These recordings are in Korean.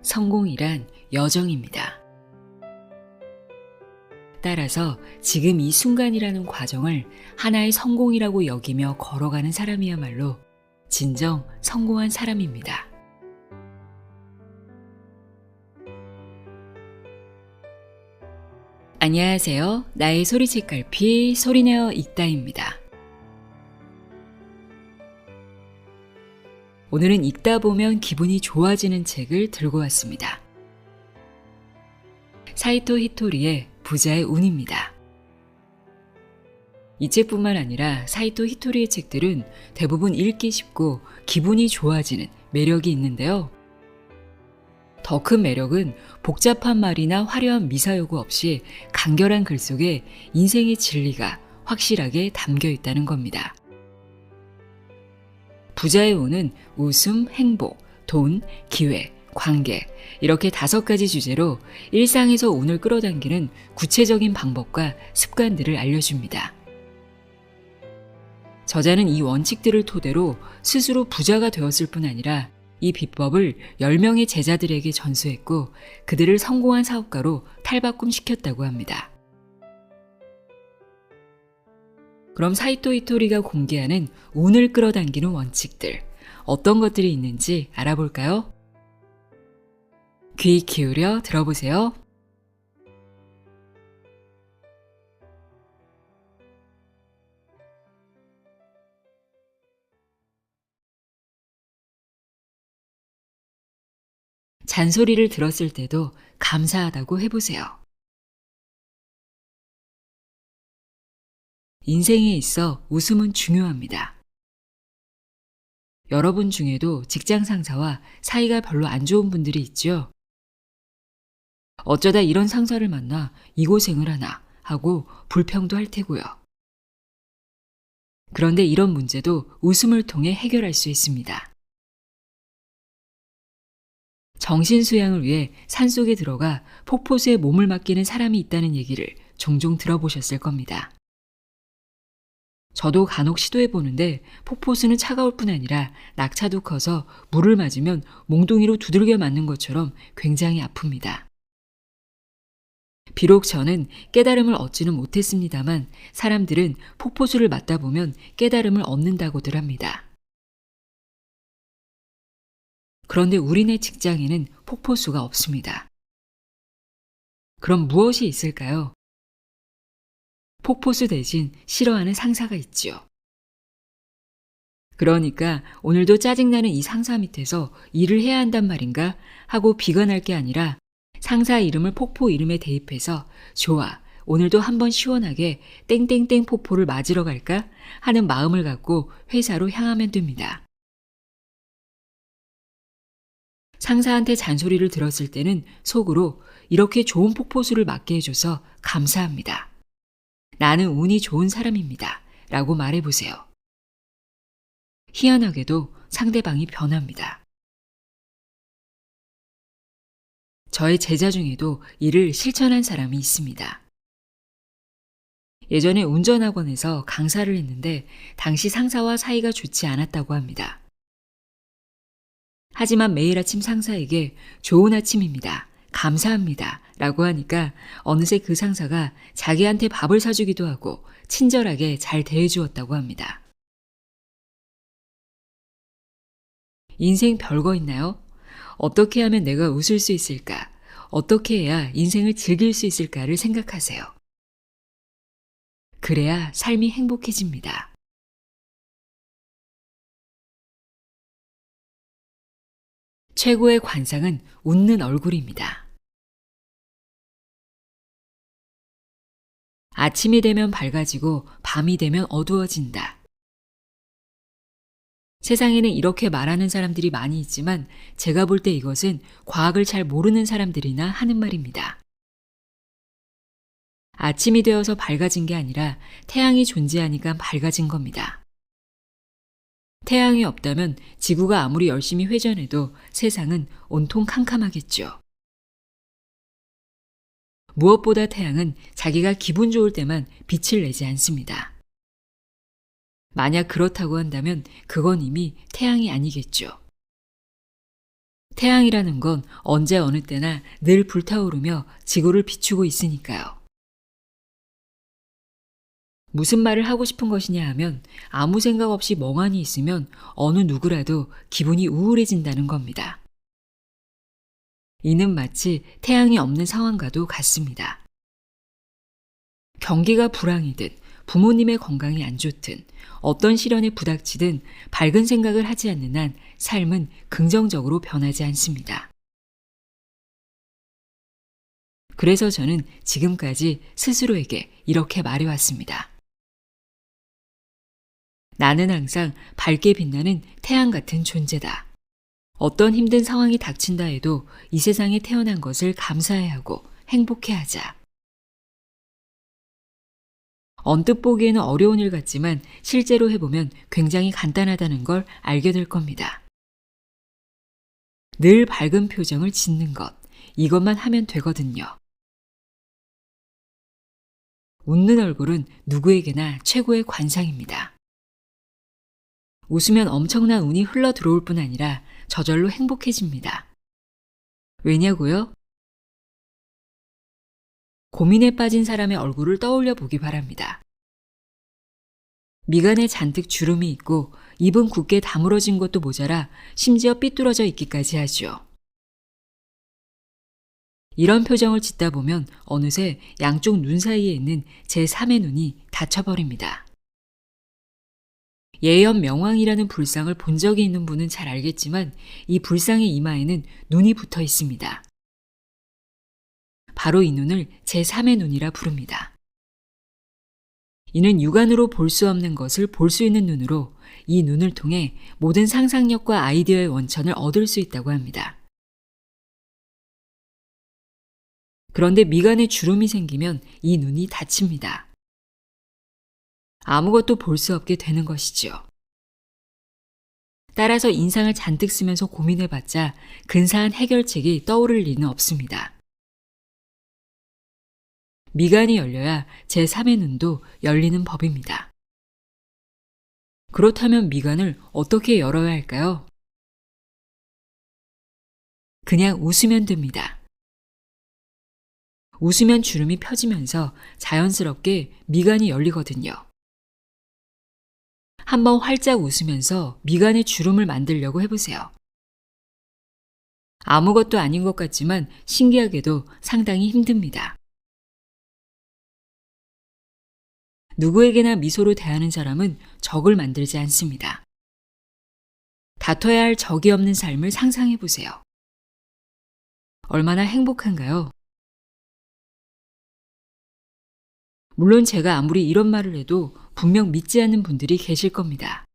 성공이란 여정입니다. 따라서 지금 이 순간이라는 과정을 하나의 성공이라고 여기며 걸어가는 사람이야말로 진정 성공한 사람입니다. 안녕하세요. 나의 소리책갈피 소리내어 읽다입니다. 오늘은 읽다 보면 기분이 좋아지는 책을 들고 왔습니다. 사이토 히토리의 부자의 운입니다. 이 책뿐만 아니라 사이토 히토리의 책들은 대부분 읽기 쉽고 기분이 좋아지는 매력이 있는데요. 더 큰 매력은 복잡한 말이나 화려한 미사 요구 없이 간결한 글 속에 인생의 진리가 확실하게 담겨 있다는 겁니다. 부자의 운은 웃음, 행복, 돈, 기회, 관계 이렇게 5가지 주제로 일상에서 운을 끌어당기는 구체적인 방법과 습관들을 알려줍니다. 저자는 이 원칙들을 토대로 스스로 부자가 되었을 뿐 아니라 이 비법을 10명의 제자들에게 전수했고 그들을 성공한 사업가로 탈바꿈시켰다고 합니다. 그럼 사이토 히토리가 공개하는 운을 끌어당기는 원칙들, 어떤 것들이 있는지 알아볼까요? 귀 기울여 들어보세요. 잔소리를 들었을 때도 감사하다고 해보세요. 인생에 있어 웃음은 중요합니다. 여러분 중에도 직장 상사와 사이가 별로 안 좋은 분들이 있죠. 어쩌다 이런 상사를 만나 이 고생을 하나 하고 불평도 할 테고요. 그런데 이런 문제도 웃음을 통해 해결할 수 있습니다. 정신수양을 위해 산속에 들어가 폭포수에 몸을 맡기는 사람이 있다는 얘기를 종종 들어보셨을 겁니다. 저도 간혹 시도해보는데 폭포수는 차가울 뿐 아니라 낙차도 커서 물을 맞으면 몽둥이로 두들겨 맞는 것처럼 굉장히 아픕니다. 비록 저는 깨달음을 얻지는 못했습니다만 사람들은 폭포수를 맞다 보면 깨달음을 얻는다고들 합니다. 그런데 우리네 직장에는 폭포수가 없습니다. 그럼 무엇이 있을까요? 폭포수 대신 싫어하는 상사가 있지요. 그러니까 오늘도 짜증나는 이 상사 밑에서 일을 해야 한단 말인가 하고 비관할 게 아니라 상사 이름을 폭포 이름에 대입해서 좋아, 오늘도 한번 시원하게 땡땡땡 폭포를 맞으러 갈까 하는 마음을 갖고 회사로 향하면 됩니다. 상사한테 잔소리를 들었을 때는 속으로 이렇게 좋은 폭포수를 맞게 해줘서 감사합니다. 나는 운이 좋은 사람입니다. 라고 말해보세요. 희한하게도 상대방이 변합니다. 저의 제자 중에도 이를 실천한 사람이 있습니다. 예전에 운전학원에서 강사를 했는데 당시 상사와 사이가 좋지 않았다고 합니다. 하지만 매일 아침 상사에게 좋은 아침입니다. 감사합니다. 라고 하니까 어느새 그 상사가 자기한테 밥을 사주기도 하고 친절하게 잘 대해주었다고 합니다. 인생 별거 있나요? 어떻게 하면 내가 웃을 수 있을까? 어떻게 해야 인생을 즐길 수 있을까를 생각하세요. 그래야 삶이 행복해집니다. 최고의 관상은 웃는 얼굴입니다. 아침이 되면 밝아지고 밤이 되면 어두워진다. 세상에는 이렇게 말하는 사람들이 많이 있지만 제가 볼 때 이것은 과학을 잘 모르는 사람들이나 하는 말입니다. 아침이 되어서 밝아진 게 아니라 태양이 존재하니까 밝아진 겁니다. 태양이 없다면 지구가 아무리 열심히 회전해도 세상은 온통 캄캄하겠죠. 무엇보다 태양은 자기가 기분 좋을 때만 빛을 내지 않습니다. 만약 그렇다고 한다면 그건 이미 태양이 아니겠죠. 태양이라는 건 언제 어느 때나 늘 불타오르며 지구를 비추고 있으니까요. 무슨 말을 하고 싶은 것이냐 하면 아무 생각 없이 멍하니 있으면 어느 누구라도 기분이 우울해진다는 겁니다. 이는 마치 태양이 없는 상황과도 같습니다. 경기가 불황이든 부모님의 건강이 안 좋든 어떤 시련에 부닥치든 밝은 생각을 하지 않는 한 삶은 긍정적으로 변하지 않습니다. 그래서 저는 지금까지 스스로에게 이렇게 말해왔습니다. 나는 항상 밝게 빛나는 태양 같은 존재다. 어떤 힘든 상황이 닥친다 해도 이 세상에 태어난 것을 감사해야 하고 행복해 하자. 언뜻 보기에는 어려운 일 같지만 실제로 해보면 굉장히 간단하다는 걸 알게 될 겁니다. 늘 밝은 표정을 짓는 것, 이것만 하면 되거든요. 웃는 얼굴은 누구에게나 최고의 관상입니다. 웃으면 엄청난 운이 흘러 들어올 뿐 아니라 저절로 행복해집니다. 왜냐고요? 고민에 빠진 사람의 얼굴을 떠올려 보기 바랍니다. 미간에 잔뜩 주름이 있고 입은 굳게 다물어진 것도 모자라 심지어 삐뚤어져 있기까지 하죠. 이런 표정을 짓다 보면 어느새 양쪽 눈 사이에 있는 제3의 눈이 닫혀버립니다. 예연 명왕이라는 불상을 본 적이 있는 분은 잘 알겠지만 이 불상의 이마에는 눈이 붙어 있습니다. 바로 이 눈을 제3의 눈이라 부릅니다. 이는 육안으로 볼 수 없는 것을 볼 수 있는 눈으로 이 눈을 통해 모든 상상력과 아이디어의 원천을 얻을 수 있다고 합니다. 그런데 미간에 주름이 생기면 이 눈이 닫힙니다. 아무것도 볼 수 없게 되는 것이죠. 따라서 인상을 잔뜩 쓰면서 고민해봤자 근사한 해결책이 떠오를 리는 없습니다. 미간이 열려야 제3의 눈도 열리는 법입니다. 그렇다면 미간을 어떻게 열어야 할까요? 그냥 웃으면 됩니다. 웃으면 주름이 펴지면서 자연스럽게 미간이 열리거든요. 한번 활짝 웃으면서 미간에 주름을 만들려고 해보세요. 아무것도 아닌 것 같지만 신기하게도 상당히 힘듭니다. 누구에게나 미소로 대하는 사람은 적을 만들지 않습니다. 다퉈야 할 적이 없는 삶을 상상해 보세요. 얼마나 행복한가요? 물론 제가 아무리 이런 말을 해도 분명 믿지 않는 분들이 계실 겁니다.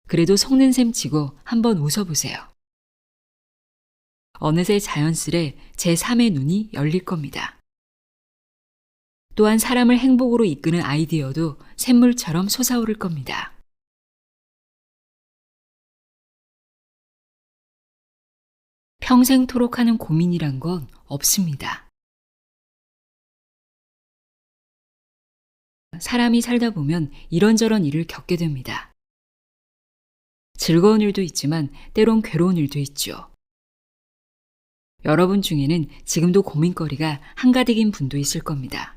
그래도 속는 셈 치고 한번 웃어보세요. 어느새 자연스레 제3의 눈이 열릴 겁니다. 또한 사람을 행복으로 이끄는 아이디어도 샘물처럼 솟아오를 겁니다. 평생토록 하는 고민이란 건 없습니다. 사람이 살다 보면 이런저런 일을 겪게 됩니다. 즐거운 일도 있지만 때론 괴로운 일도 있죠. 여러분 중에는 지금도 고민거리가 한가득인 분도 있을 겁니다.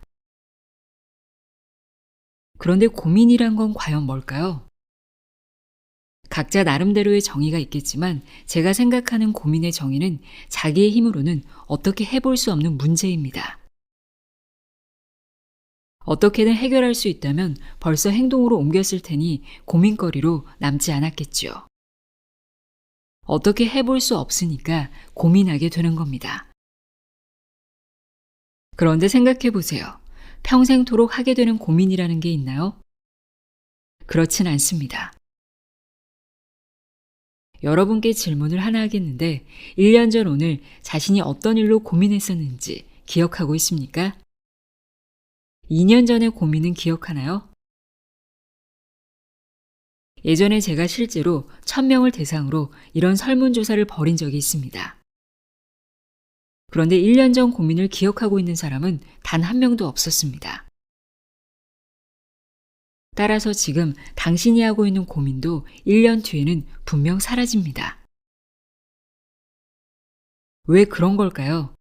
그런데 고민이란 건 과연 뭘까요? 각자 나름대로의 정의가 있겠지만 제가 생각하는 고민의 정의는 자기의 힘으로는 어떻게 해볼 수 없는 문제입니다. 어떻게든 해결할 수 있다면 벌써 행동으로 옮겼을 테니 고민거리로 남지 않았겠죠. 어떻게 해볼 수 없으니까 고민하게 되는 겁니다. 그런데 생각해 보세요. 평생토록 하게 되는 고민이라는 게 있나요? 그렇진 않습니다. 여러분께 질문을 하나 하겠는데 1년 전 오늘 자신이 어떤 일로 고민했었는지 기억하고 있습니까? 2년 전의 고민은 기억하나요? 예전에 제가 실제로 1000명을 대상으로 이런 설문조사를 벌인 적이 있습니다. 그런데 1년 전 고민을 기억하고 있는 사람은 단 한 명도 없었습니다. 따라서 지금 당신이 하고 있는 고민도 1년 뒤에는 분명 사라집니다. 왜 그런 걸까요?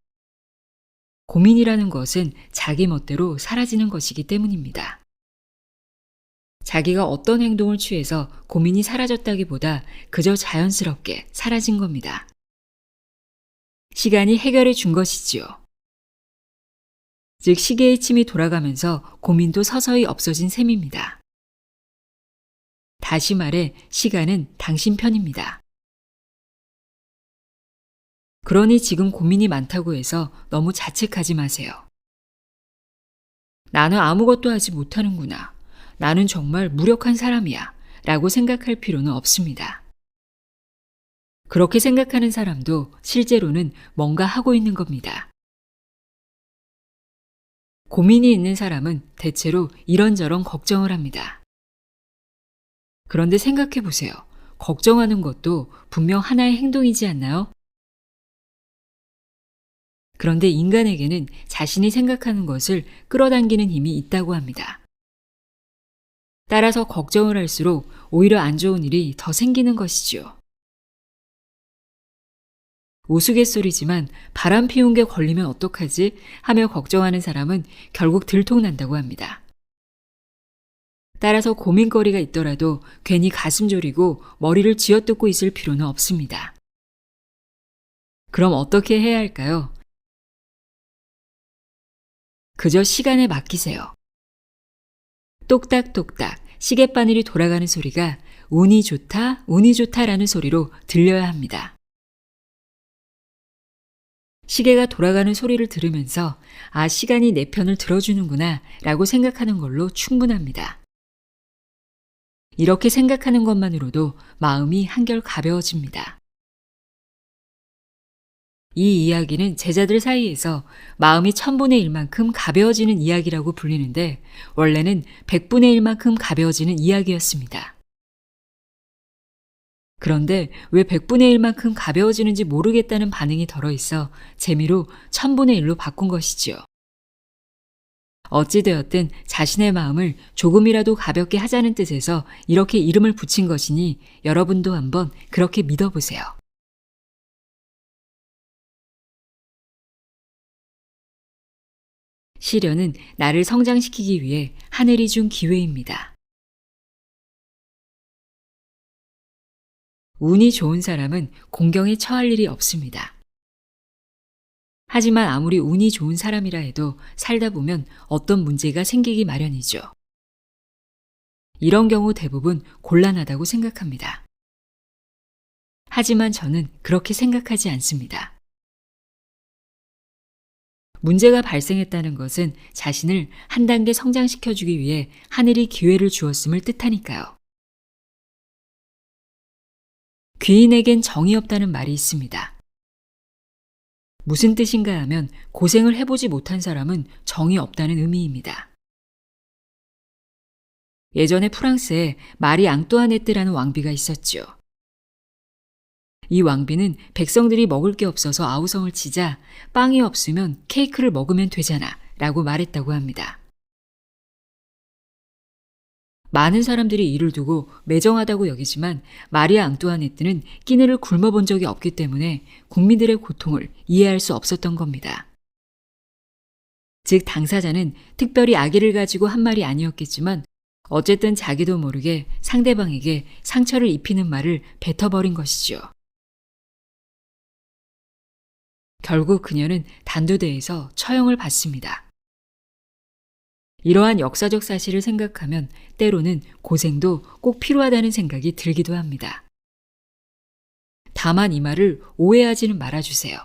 고민이라는 것은 자기 멋대로 사라지는 것이기 때문입니다. 자기가 어떤 행동을 취해서 고민이 사라졌다기보다 그저 자연스럽게 사라진 겁니다. 시간이 해결해 준 것이지요. 즉, 시계의 침이 돌아가면서 고민도 서서히 없어진 셈입니다. 다시 말해, 시간은 당신 편입니다. 그러니 지금 고민이 많다고 해서 너무 자책하지 마세요. 나는 아무것도 하지 못하는구나. 나는 정말 무력한 사람이야. 라고 생각할 필요는 없습니다. 그렇게 생각하는 사람도 실제로는 뭔가 하고 있는 겁니다. 고민이 있는 사람은 대체로 이런저런 걱정을 합니다. 그런데 생각해 보세요. 걱정하는 것도 분명 하나의 행동이지 않나요? 그런데 인간에게는 자신이 생각하는 것을 끌어당기는 힘이 있다고 합니다. 따라서 걱정을 할수록 오히려 안 좋은 일이 더 생기는 것이지요. 우스갯소리지만 바람 피운 게 걸리면 어떡하지? 하며 걱정하는 사람은 결국 들통난다고 합니다. 따라서 고민거리가 있더라도 괜히 가슴 졸이고 머리를 쥐어뜯고 있을 필요는 없습니다. 그럼 어떻게 해야 할까요? 그저 시간에 맡기세요. 똑딱똑딱 시계바늘이 돌아가는 소리가 운이 좋다, 운이 좋다라는 소리로 들려야 합니다. 시계가 돌아가는 소리를 들으면서 아, 시간이 내 편을 들어주는구나 라고 생각하는 걸로 충분합니다. 이렇게 생각하는 것만으로도 마음이 한결 가벼워집니다. 이 이야기는 제자들 사이에서 마음이 1000분의 1만큼 가벼워지는 이야기라고 불리는데 원래는 100분의 1만큼 가벼워지는 이야기였습니다. 그런데 왜 100분의 1만큼 가벼워지는지 모르겠다는 반응이 덜어있어 재미로 1000분의 1로 바꾼 것이지요. 어찌되었든 자신의 마음을 조금이라도 가볍게 하자는 뜻에서 이렇게 이름을 붙인 것이니 여러분도 한번 그렇게 믿어보세요. 시련은 나를 성장시키기 위해 하늘이 준 기회입니다. 운이 좋은 사람은 공경에 처할 일이 없습니다. 하지만 아무리 운이 좋은 사람이라 해도 살다 보면 어떤 문제가 생기기 마련이죠. 이런 경우 대부분 곤란하다고 생각합니다. 하지만 저는 그렇게 생각하지 않습니다. 문제가 발생했다는 것은 자신을 한 단계 성장시켜주기 위해 하늘이 기회를 주었음을 뜻하니까요. 귀인에겐 정이 없다는 말이 있습니다. 무슨 뜻인가 하면 고생을 해보지 못한 사람은 정이 없다는 의미입니다. 예전에 프랑스에 마리 앙뚜아네트라는 왕비가 있었죠. 이 왕비는 백성들이 먹을 게 없어서 아우성을 치자 빵이 없으면 케이크를 먹으면 되잖아 라고 말했다고 합니다. 많은 사람들이 이를 두고 매정하다고 여기지만 마리아 앙뚜아네트는 끼니를 굶어본 적이 없기 때문에 국민들의 고통을 이해할 수 없었던 겁니다. 즉 당사자는 특별히 악의를 가지고 한 말이 아니었겠지만 어쨌든 자기도 모르게 상대방에게 상처를 입히는 말을 뱉어버린 것이죠. 결국 그녀는 단두대에서 처형을 받습니다. 이러한 역사적 사실을 생각하면 때로는 고생도 꼭 필요하다는 생각이 들기도 합니다. 다만 이 말을 오해하지는 말아주세요.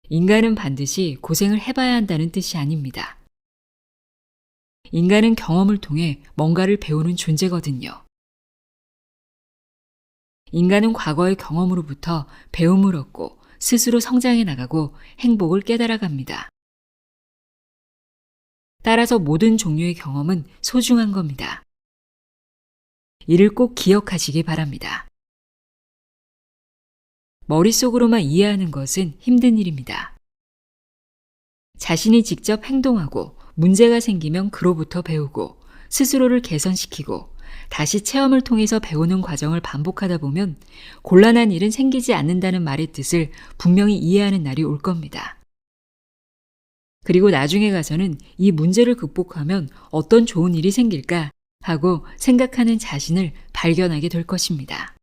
인간은 반드시 고생을 해봐야 한다는 뜻이 아닙니다. 인간은 경험을 통해 뭔가를 배우는 존재거든요. 인간은 과거의 경험으로부터 배움을 얻고 스스로 성장해 나가고 행복을 깨달아갑니다. 따라서 모든 종류의 경험은 소중한 겁니다. 이를 꼭 기억하시기 바랍니다. 머릿속으로만 이해하는 것은 힘든 일입니다. 자신이 직접 행동하고 문제가 생기면 그로부터 배우고 스스로를 개선시키고 다시 체험을 통해서 배우는 과정을 반복하다 보면 곤란한 일은 생기지 않는다는 말의 뜻을 분명히 이해하는 날이 올 겁니다. 그리고 나중에 가서는 이 문제를 극복하면 어떤 좋은 일이 생길까 하고 생각하는 자신을 발견하게 될 것입니다.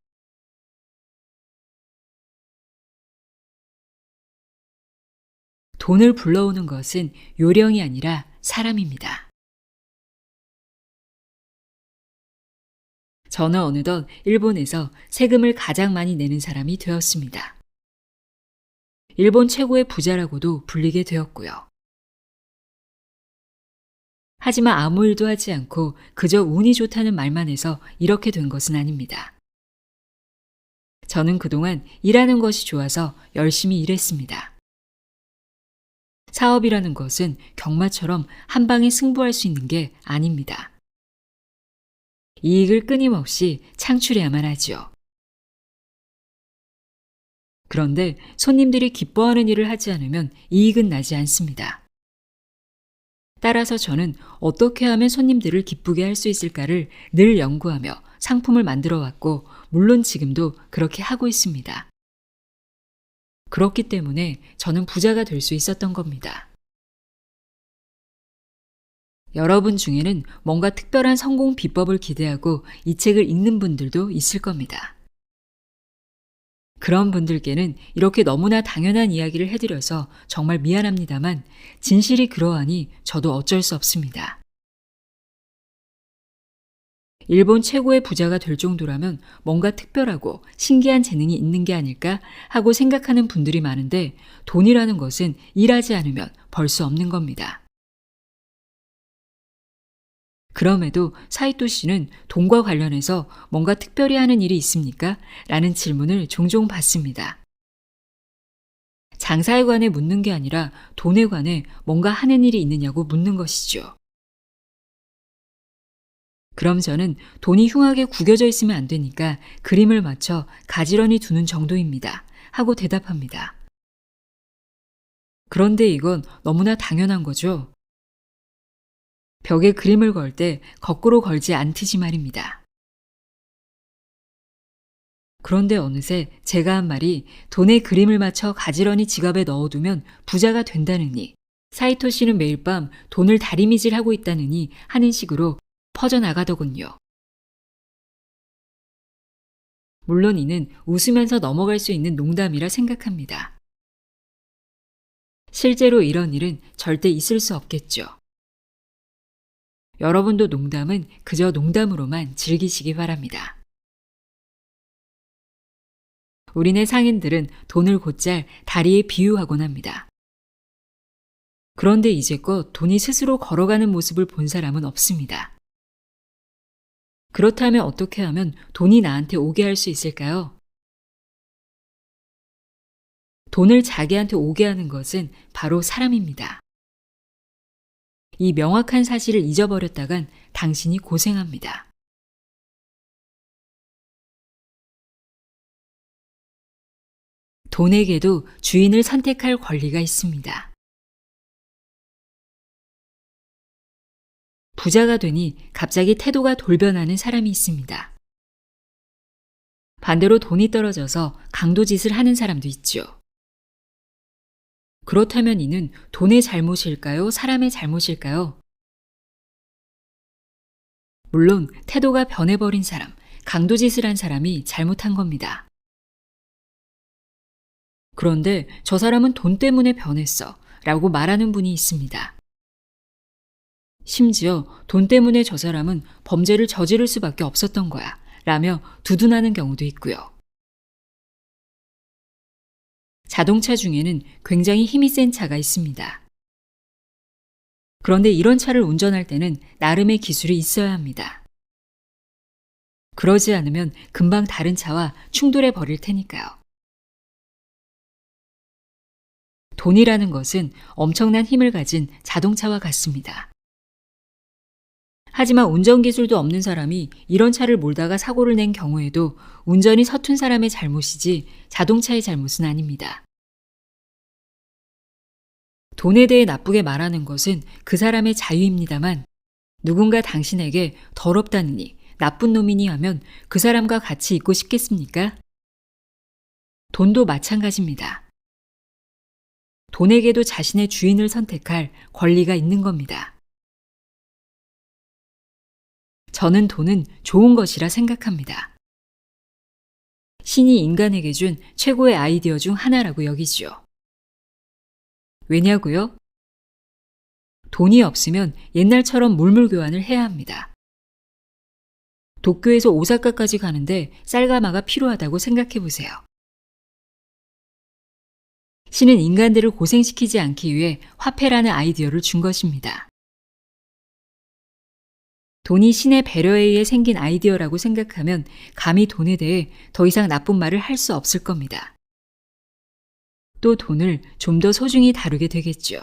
돈을 불러오는 것은 요령이 아니라 사람입니다. 저는 어느덧 일본에서 세금을 가장 많이 내는 사람이 되었습니다. 일본 최고의 부자라고도 불리게 되었고요. 하지만 아무 일도 하지 않고 그저 운이 좋다는 말만 해서 이렇게 된 것은 아닙니다. 저는 그동안 일하는 것이 좋아서 열심히 일했습니다. 사업이라는 것은 경마처럼 한 방에 승부할 수 있는 게 아닙니다. 이익을 끊임없이 창출해야만 하지요. 그런데 손님들이 기뻐하는 일을 하지 않으면 이익은 나지 않습니다. 따라서 저는 어떻게 하면 손님들을 기쁘게 할 수 있을까를 늘 연구하며 상품을 만들어 왔고, 물론 지금도 그렇게 하고 있습니다. 그렇기 때문에 저는 부자가 될 수 있었던 겁니다. 여러분 중에는 뭔가 특별한 성공 비법을 기대하고 이 책을 읽는 분들도 있을 겁니다. 그런 분들께는 이렇게 너무나 당연한 이야기를 해드려서 정말 미안합니다만 진실이 그러하니 저도 어쩔 수 없습니다. 일본 최고의 부자가 될 정도라면 뭔가 특별하고 신기한 재능이 있는 게 아닐까 하고 생각하는 분들이 많은데, 돈이라는 것은 일하지 않으면 벌 수 없는 겁니다. 그럼에도 사이토 씨는 돈과 관련해서 뭔가 특별히 하는 일이 있습니까? 라는 질문을 종종 받습니다. 장사에 관해 묻는 게 아니라 돈에 관해 뭔가 하는 일이 있느냐고 묻는 것이죠. 그럼 저는 돈이 흉하게 구겨져 있으면 안 되니까 그림을 맞춰 가지런히 두는 정도입니다. 하고 대답합니다. 그런데 이건 너무나 당연한 거죠. 벽에 그림을 걸 때 거꾸로 걸지 않듯이 말입니다. 그런데 어느새 제가 한 말이 돈에 그림을 맞춰 가지런히 지갑에 넣어두면 부자가 된다느니, 사이토 씨는 매일 밤 돈을 다리미질하고 있다느니 하는 식으로 퍼져나가더군요. 물론 이는 웃으면서 넘어갈 수 있는 농담이라 생각합니다. 실제로 이런 일은 절대 있을 수 없겠죠. 여러분도 농담은 그저 농담으로만 즐기시기 바랍니다. 우리네 상인들은 돈을 곧잘 다리에 비유하곤 합니다. 그런데 이제껏 돈이 스스로 걸어가는 모습을 본 사람은 없습니다. 그렇다면 어떻게 하면 돈이 나한테 오게 할 수 있을까요? 돈을 자기한테 오게 하는 것은 바로 사람입니다. 이 명확한 사실을 잊어버렸다간 당신이 고생합니다. 돈에게도 주인을 선택할 권리가 있습니다. 부자가 되니 갑자기 태도가 돌변하는 사람이 있습니다. 반대로 돈이 떨어져서 강도짓을 하는 사람도 있죠. 그렇다면 이는 돈의 잘못일까요? 사람의 잘못일까요? 물론 태도가 변해버린 사람, 강도짓을 한 사람이 잘못한 겁니다. 그런데 저 사람은 돈 때문에 변했어 라고 말하는 분이 있습니다. 심지어 돈 때문에 저 사람은 범죄를 저지를 수밖에 없었던 거야 라며 두둔하는 경우도 있고요. 자동차 중에는 굉장히 힘이 센 차가 있습니다. 그런데 이런 차를 운전할 때는 나름의 기술이 있어야 합니다. 그러지 않으면 금방 다른 차와 충돌해 버릴 테니까요. 돈이라는 것은 엄청난 힘을 가진 자동차와 같습니다. 하지만 운전기술도 없는 사람이 이런 차를 몰다가 사고를 낸 경우에도 운전이 서툰 사람의 잘못이지 자동차의 잘못은 아닙니다. 돈에 대해 나쁘게 말하는 것은 그 사람의 자유입니다만, 누군가 당신에게 더럽다느니, 나쁜 놈이니 하면 그 사람과 같이 있고 싶겠습니까? 돈도 마찬가지입니다. 돈에게도 자신의 주인을 선택할 권리가 있는 겁니다. 저는 돈은 좋은 것이라 생각합니다. 신이 인간에게 준 최고의 아이디어 중 하나라고 여기지요. 왜냐고요? 돈이 없으면 옛날처럼 물물교환을 해야 합니다. 도쿄에서 오사카까지 가는데 쌀가마가 필요하다고 생각해 보세요. 신은 인간들을 고생시키지 않기 위해 화폐라는 아이디어를 준 것입니다. 돈이 신의 배려에 의해 생긴 아이디어라고 생각하면 감히 돈에 대해 더 이상 나쁜 말을 할 수 없을 겁니다. 또 돈을 좀 더 소중히 다루게 되겠죠.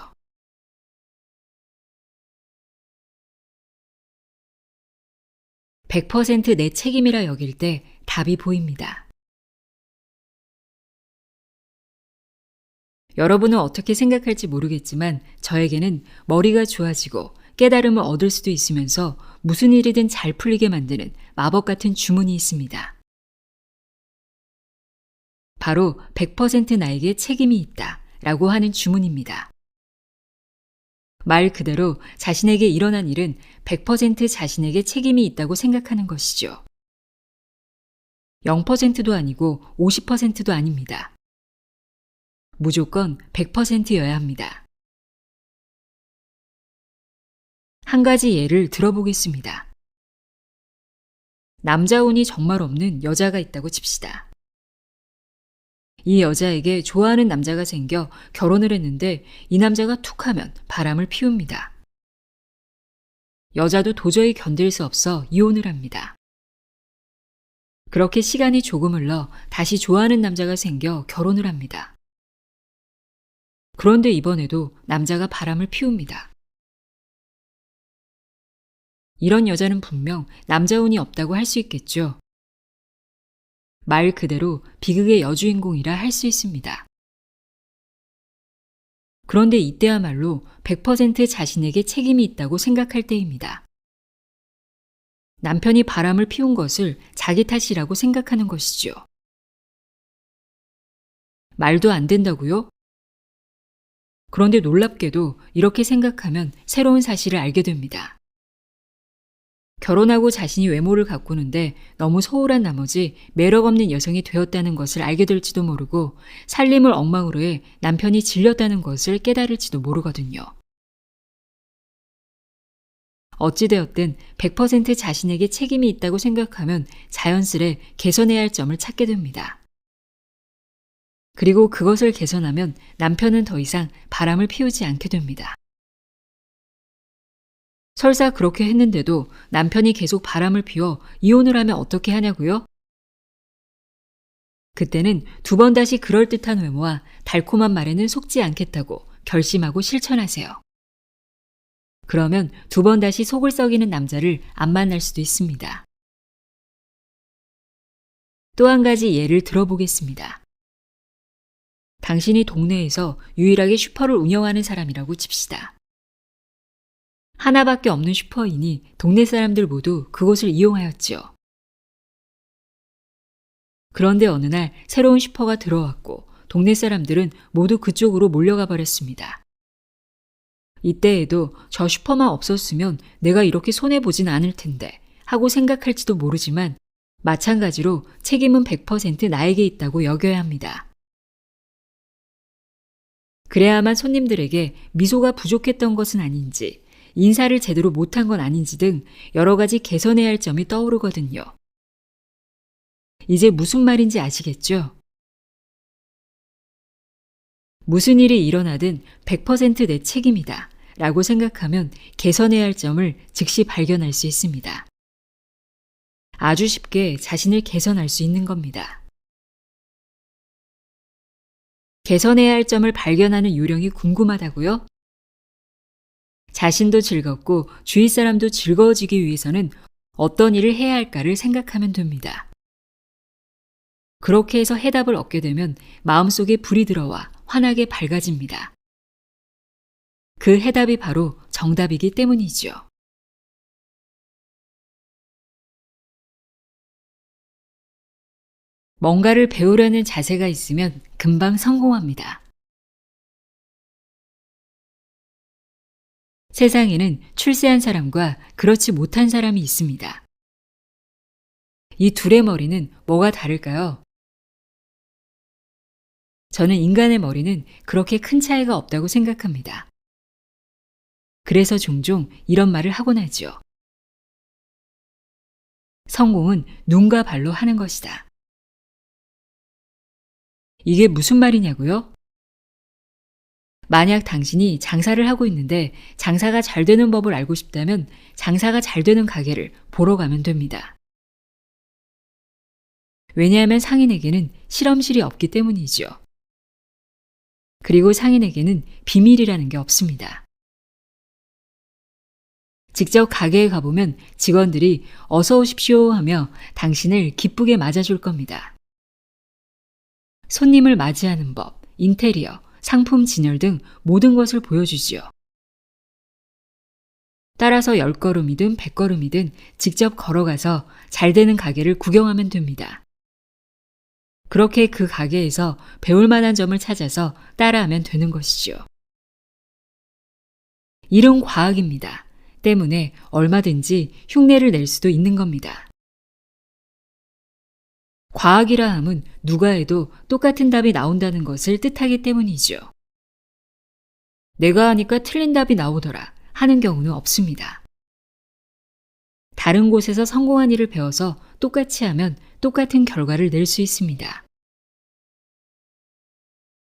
(100%) 내 책임이라 여길 때 답이 보입니다. 여러분은 어떻게 생각할지 모르겠지만 저에게는 머리가 좋아지고 깨달음을 얻을 수도 있으면서 무슨 일이든 잘 풀리게 만드는 마법 같은 주문이 있습니다. 바로 100% 나에게 책임이 있다 라고 하는 주문입니다. 말 그대로 자신에게 일어난 일은 100% 자신에게 책임이 있다고 생각하는 것이죠. 0%도 아니고 50%도 아닙니다. 무조건 100%여야 합니다. 한 가지 예를 들어보겠습니다. 남자 운이 정말 없는 여자가 있다고 칩시다. 이 여자에게 좋아하는 남자가 생겨 결혼을 했는데 이 남자가 툭 하면 바람을 피웁니다. 여자도 도저히 견딜 수 없어 이혼을 합니다. 그렇게 시간이 조금 흘러 다시 좋아하는 남자가 생겨 결혼을 합니다. 그런데 이번에도 남자가 바람을 피웁니다. 이런 여자는 분명 남자 운이 없다고 할 수 있겠죠. 말 그대로 비극의 여주인공이라 할 수 있습니다. 그런데 이때야말로 100% 자신에게 책임이 있다고 생각할 때입니다. 남편이 바람을 피운 것을 자기 탓이라고 생각하는 것이죠. 말도 안 된다고요? 그런데 놀랍게도 이렇게 생각하면 새로운 사실을 알게 됩니다. 결혼하고 자신이 외모를 가꾸는데 너무 소홀한 나머지 매력 없는 여성이 되었다는 것을 알게 될지도 모르고 살림을 엉망으로 해 남편이 질렸다는 것을 깨달을지도 모르거든요. 어찌되었든 100% 자신에게 책임이 있다고 생각하면 자연스레 개선해야 할 점을 찾게 됩니다. 그리고 그것을 개선하면 남편은 더 이상 바람을 피우지 않게 됩니다. 설사 그렇게 했는데도 남편이 계속 바람을 피워 이혼을 하면 어떻게 하냐고요? 그때는 두 번 다시 그럴듯한 외모와 달콤한 말에는 속지 않겠다고 결심하고 실천하세요. 그러면 두 번 다시 속을 썩이는 남자를 안 만날 수도 있습니다. 또 한 가지 예를 들어보겠습니다. 당신이 동네에서 유일하게 슈퍼를 운영하는 사람이라고 칩시다. 하나밖에 없는 슈퍼이니 동네 사람들 모두 그곳을 이용하였지요. 그런데 어느 날 새로운 슈퍼가 들어왔고 동네 사람들은 모두 그쪽으로 몰려가 버렸습니다. 이때에도 저 슈퍼만 없었으면 내가 이렇게 손해보진 않을 텐데 하고 생각할지도 모르지만 마찬가지로 책임은 100% 나에게 있다고 여겨야 합니다. 그래야만 손님들에게 미소가 부족했던 것은 아닌지, 인사를 제대로 못한 건 아닌지 등 여러 가지 개선해야 할 점이 떠오르거든요. 이제 무슨 말인지 아시겠죠? 무슨 일이 일어나든 100% 내 책임이다 라고 생각하면 개선해야 할 점을 즉시 발견할 수 있습니다. 아주 쉽게 자신을 개선할 수 있는 겁니다. 개선해야 할 점을 발견하는 요령이 궁금하다고요? 자신도 즐겁고 주위 사람도 즐거워지기 위해서는 어떤 일을 해야 할까를 생각하면 됩니다. 그렇게 해서 해답을 얻게 되면 마음속에 불이 들어와 환하게 밝아집니다. 그 해답이 바로 정답이기 때문이죠. 뭔가를 배우려는 자세가 있으면 금방 성공합니다. 세상에는 출세한 사람과 그렇지 못한 사람이 있습니다. 이 둘의 머리는 뭐가 다를까요? 저는 인간의 머리는 그렇게 큰 차이가 없다고 생각합니다. 그래서 종종 이런 말을 하곤 하죠. 성공은 눈과 발로 하는 것이다. 이게 무슨 말이냐고요? 만약 당신이 장사를 하고 있는데 장사가 잘 되는 법을 알고 싶다면 장사가 잘 되는 가게를 보러 가면 됩니다. 왜냐하면 상인에게는 실험실이 없기 때문이죠. 그리고 상인에게는 비밀이라는 게 없습니다. 직접 가게에 가보면 직원들이 어서 오십시오 하며 당신을 기쁘게 맞아줄 겁니다. 손님을 맞이하는 법, 인테리어, 상품 진열 등 모든 것을 보여주지요. 따라서 10걸음이든 100걸음이든 직접 걸어가서 잘 되는 가게를 구경하면 됩니다. 그렇게 그 가게에서 배울 만한 점을 찾아서 따라하면 되는 것이죠. 일은 과학입니다. 때문에 얼마든지 흉내를 낼 수도 있는 겁니다. 과학이라 함은 누가 해도 똑같은 답이 나온다는 것을 뜻하기 때문이죠. 내가 하니까 틀린 답이 나오더라 하는 경우는 없습니다. 다른 곳에서 성공한 일을 배워서 똑같이 하면 똑같은 결과를 낼 수 있습니다.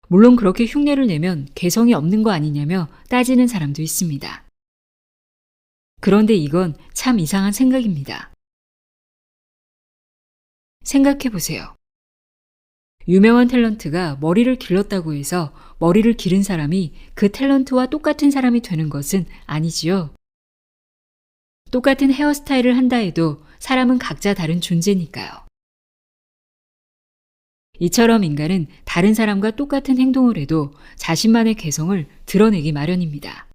물론 그렇게 흉내를 내면 개성이 없는 거 아니냐며 따지는 사람도 있습니다. 그런데 이건 참 이상한 생각입니다. 생각해 보세요. 유명한 탤런트가 머리를 길렀다고 해서 머리를 기른 사람이 그 탤런트와 똑같은 사람이 되는 것은 아니지요. 똑같은 헤어스타일을 한다 해도 사람은 각자 다른 존재니까요. 이처럼 인간은 다른 사람과 똑같은 행동을 해도 자신만의 개성을 드러내기 마련입니다.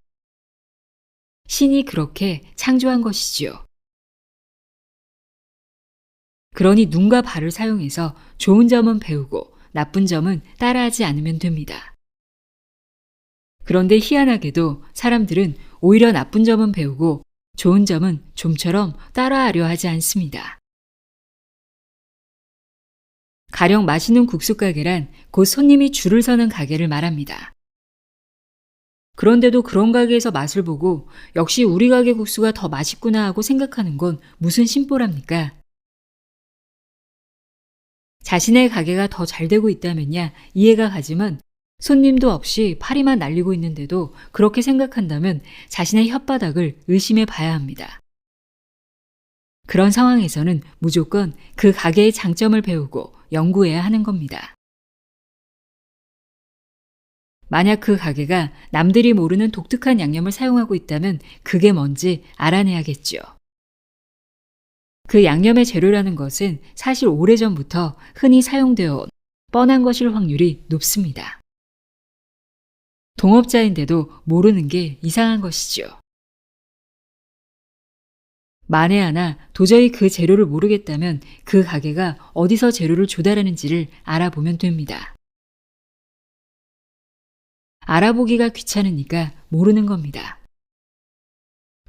신이 그렇게 창조한 것이지요. 그러니 눈과 발을 사용해서 좋은 점은 배우고 나쁜 점은 따라하지 않으면 됩니다. 그런데 희한하게도 사람들은 오히려 나쁜 점은 배우고 좋은 점은 좀처럼 따라하려 하지 않습니다. 가령 맛있는 국수 가게란 곧 손님이 줄을 서는 가게를 말합니다. 그런데도 그런 가게에서 맛을 보고 역시 우리 가게 국수가 더 맛있구나 하고 생각하는 건 무슨 심보랍니까? 자신의 가게가 더 잘 되고 있다면야 이해가 가지만 손님도 없이 파리만 날리고 있는데도 그렇게 생각한다면 자신의 혓바닥을 의심해 봐야 합니다. 그런 상황에서는 무조건 그 가게의 장점을 배우고 연구해야 하는 겁니다. 만약 그 가게가 남들이 모르는 독특한 양념을 사용하고 있다면 그게 뭔지 알아내야겠죠. 그 양념의 재료라는 것은 사실 오래전부터 흔히 사용되어 온 뻔한 것일 확률이 높습니다. 동업자인데도 모르는 게 이상한 것이죠. 만에 하나 도저히 그 재료를 모르겠다면 그 가게가 어디서 재료를 조달하는지를 알아보면 됩니다. 알아보기가 귀찮으니까 모르는 겁니다.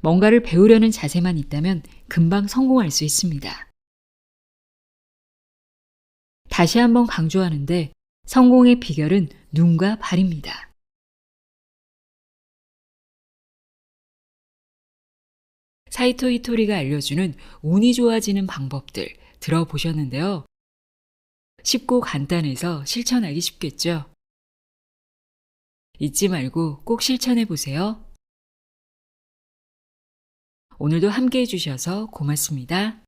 뭔가를 배우려는 자세만 있다면 금방 성공할 수 있습니다. 다시 한번 강조하는데 성공의 비결은 눈과 발입니다. 사이토 히토리가 알려주는 운이 좋아지는 방법들 들어보셨는데요. 쉽고 간단해서 실천하기 쉽겠죠? 잊지 말고 꼭 실천해 보세요. 오늘도 함께 해주셔서 고맙습니다.